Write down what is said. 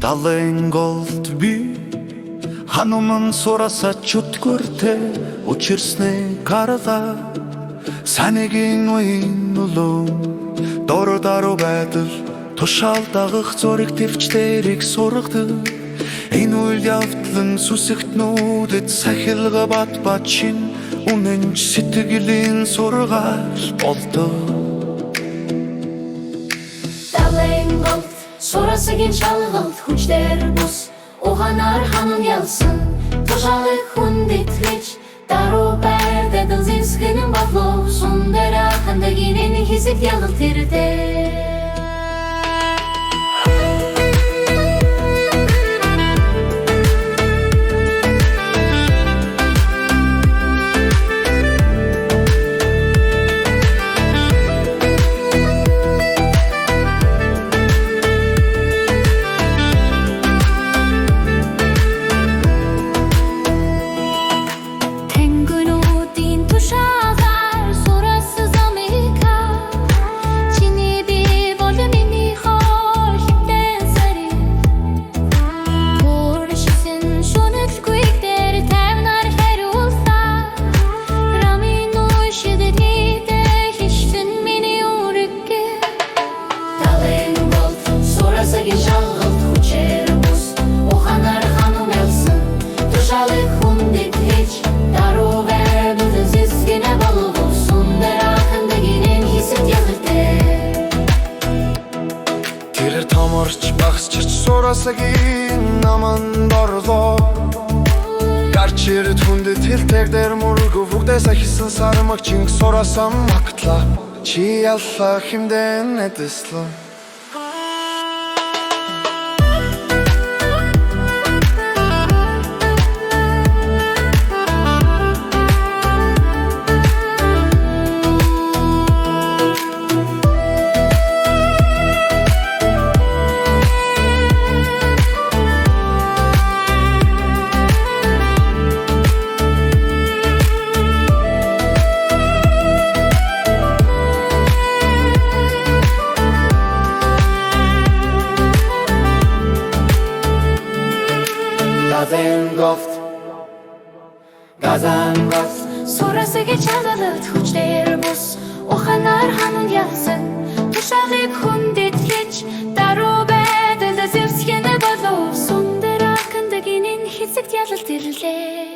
Далайн голд би хануман сураса чуткурте учирсны карла санигийн уян улуун дордару байдал тушаал дагах зураг төвчлэрийг сургадаг энэ үйл явдлын сүсэгтнүүдэд сахилга бат шин үнэнч сэтгэлийн сургаал болдог. Далайн голд сурасгийн шалгалт хүчээр бус уханаар ханан ялсан тушаалыг хүндэтгэж даруу байрдад зэвсгэн бадлуу сундера хандагинын хэсэг ялгалт ирдэ. Тамарч багсчирч сурасгийн наманд орлоо гарчирд хүндэт хэлтэг дээр мөргө бүгдээс ахисан сармагчин сурасан магтла чи ялла химдэн эдэслэн Газангофт сурасгийн шалгалт хүчээр бус уханаар ханан ялсан тушаалыг хүндэтгэж даруу байдал зэвсгэн болов сундера хандагинын хэсэгт ялалт ирлээ.